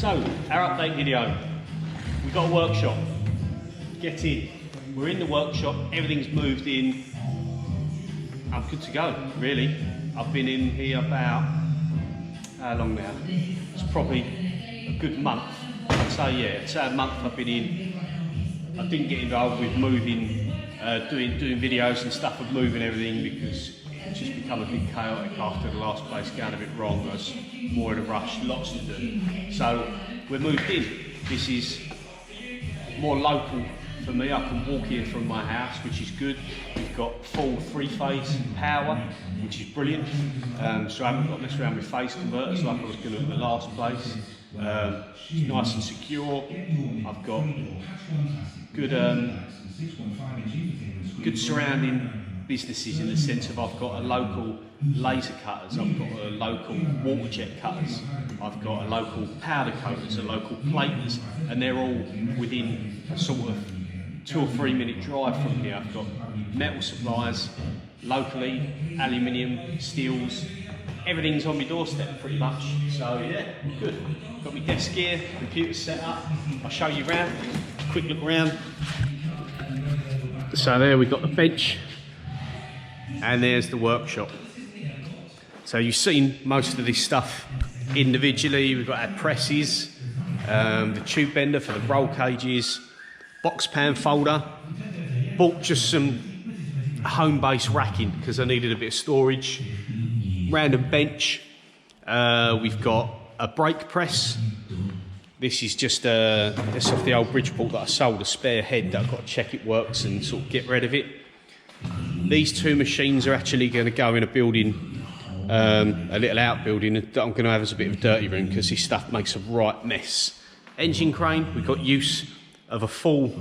So, our update video. We've got a workshop. Get in. We're in the workshop, everything's moved in. I'm good to go, really. I've been in here about, how long now? It's probably a good month. I'd say, yeah, it's a month I've been in. I didn't get involved with moving, doing videos and stuff of moving everything because it's just become a bit chaotic after the last place going a bit wrong. I was more in a rush, lots to do. So we're moved in. This is more local for me. I can walk here from my house, which is good. We've got full three-phase power, which is brilliant. So I haven't got to mess around with phase converters like I was going to at the last place. It's nice and secure. I've got good, good surrounding businesses in the sense of I've got a local laser cutters, I've got a local water jet cutters, I've got a local powder coaters, a local platers, and they're all within a sort of 2 or 3 minute drive from here. I've got metal suppliers locally, aluminium, steels, everything's on my doorstep pretty much. So yeah, good. Got my desk here, computer set up. I'll show you around, quick look around. So there we've got the bench and there's the workshop. So you've seen most of this stuff individually. We've got our presses, the tube bender for the roll cages, box pan folder. Bought just some home-based racking because I needed a bit of storage. Random bench. We've got a brake press. This is just this off the old Bridgeport that I sold, a spare head that I've got to check it works and sort of get rid of it. These two machines are actually going to go in a building, a little outbuilding that I'm going to have as a bit of a dirty room because this stuff makes a right mess. Engine crane, we've got use of a full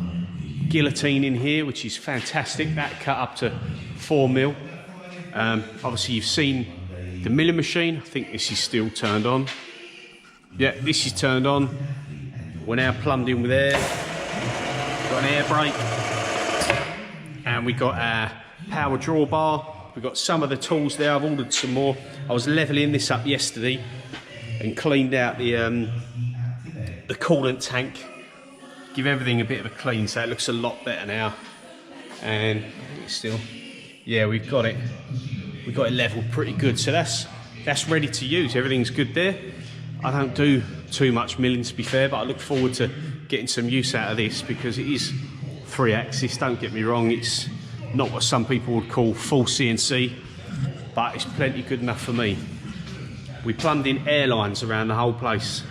guillotine in here, which is fantastic. That cut up to 4mm. Obviously you've seen the milling machine. I think this is still turned on. Yeah, this is turned on. We're now plumbed in with air. Got an air brake. And we got our power drawbar. We've got some of the tools there. I've ordered some more. I was levelling this up yesterday and cleaned out the coolant tank. Give everything a bit of a clean so it looks a lot better now. And still, yeah, we've got it leveled pretty good. So that's ready to use. Everything's good there. I don't do too much milling to be fair, but I look forward to getting some use out of this because it is 3-axis, don't get me wrong, it's not what some people would call full CNC, but it's plenty good enough for me. We plumbed in airlines around the whole place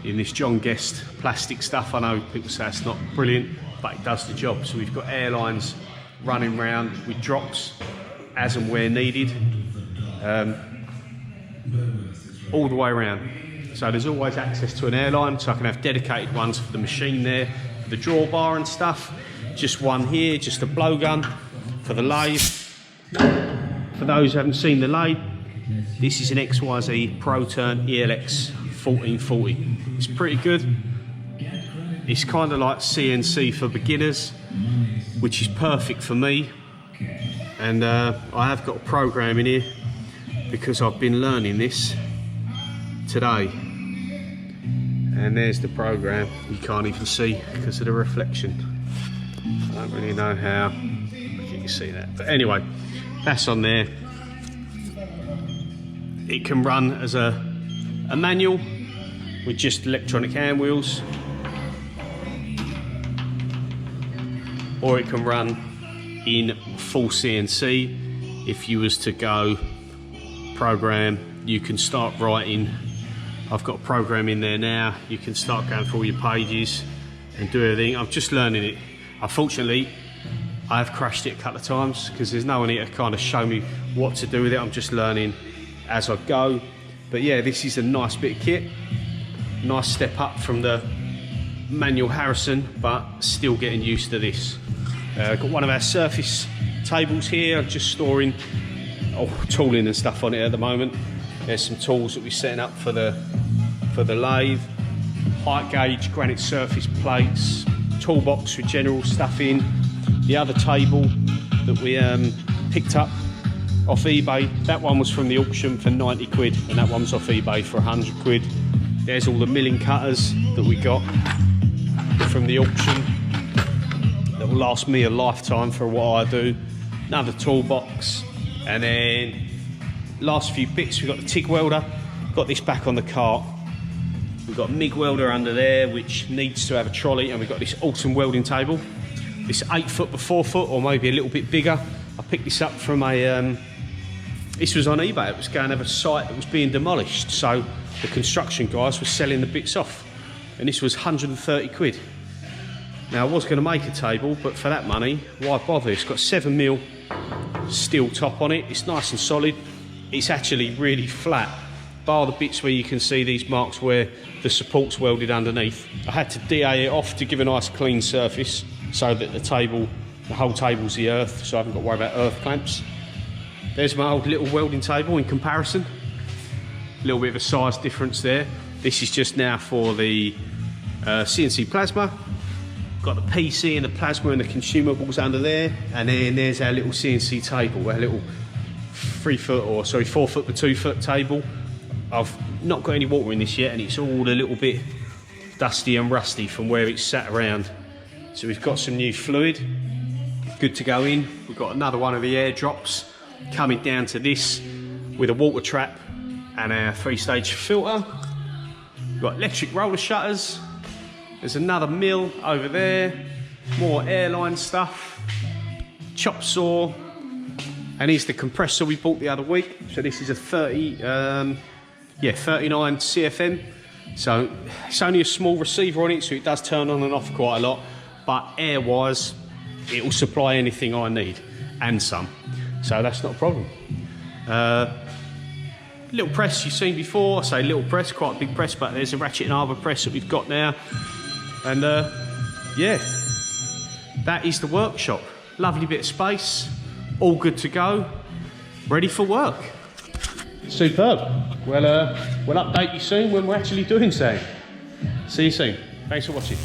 in this John Guest plastic stuff. I know people say it's not brilliant, but it does the job. So we've got airlines running around with drops as and where needed, all the way around. So there's always access to an airline, so I can have dedicated ones for the machine there, for the drawbar and stuff. Just one here, just a blowgun for the lathe. For those who haven't seen the lathe, this is an Xyz Pro Turn Lx 1440. It's pretty good. It's kind of like CNC for beginners, which is perfect for me. And I have got a program in here because I've been learning this today. And there's the program. You can't even see because of the reflection. I don't really know how you can see that, but anyway, that's on there. It can run as a manual with just electronic hand wheels, or it can run in full CNC. If you was to go program, you can start writing. I've got a program in there now. You can start going through all your pages and do everything. I'm just learning it. Unfortunately, I've crashed it a couple of times because there's no one here to kind of show me what to do with it. I'm just learning as I go. But yeah, this is a nice bit of kit. Nice step up from the manual Harrison, but still getting used to this. Got one of our surface tables here. I'm just storing tooling and stuff on it at the moment. There's some tools that we're setting up for the lathe. Height gauge, granite surface plates, toolbox with general stuff in. The other table that we picked up off eBay, that one was from the auction for 90 quid and that one was off eBay for 100 quid. There's all the milling cutters that we got from the auction that will last me a lifetime for what I do. Another toolbox, and then last few bits, we've got the TIG welder, got this back on the cart. We've got a MIG welder under there which needs to have a trolley, and we've got this awesome welding table. This 8 foot by 4 foot, or maybe a little bit bigger. I picked this up from a, this was on eBay. It was going to have a site that was being demolished, so the construction guys were selling the bits off, and this was 130 quid. Now I was going to make a table, but for that money, why bother? It's got 7mm steel top on it. It's nice and solid. It's actually really flat, bar the bits where you can see these marks where the support's welded underneath. I had to DA it off to give a nice clean surface so that the whole table's the earth, so I haven't got to worry about earth clamps. There's my old little welding table in comparison. A little bit of a size difference there. This is just now for the Cnc Plasma. Got the PC and the plasma and the consumables under there, and then there's our little CNC table, our little 4 foot by 2 foot table. I've not got any water in this yet, and it's all a little bit dusty and rusty from where it's sat around. So we've got some new fluid, good to go in. We've got another one of the airdrops coming down to this with a water trap and our 3-stage filter. We've got electric roller shutters. There's another mill over there, more airline stuff, chop saw, and here's the compressor we bought the other week. So this is a 39 CFM. So it's only a small receiver on it, so it does turn on and off quite a lot, but air-wise, it will supply anything I need, and some. So that's not a problem. Little press you've seen before. I say little press, quite a big press, but there's a Ratcheting Arbor press that we've got now. And yeah, that is the workshop. Lovely bit of space, all good to go, ready for work. Superb. Well, we'll update you soon when we're actually doing so. See you soon. Thanks for watching.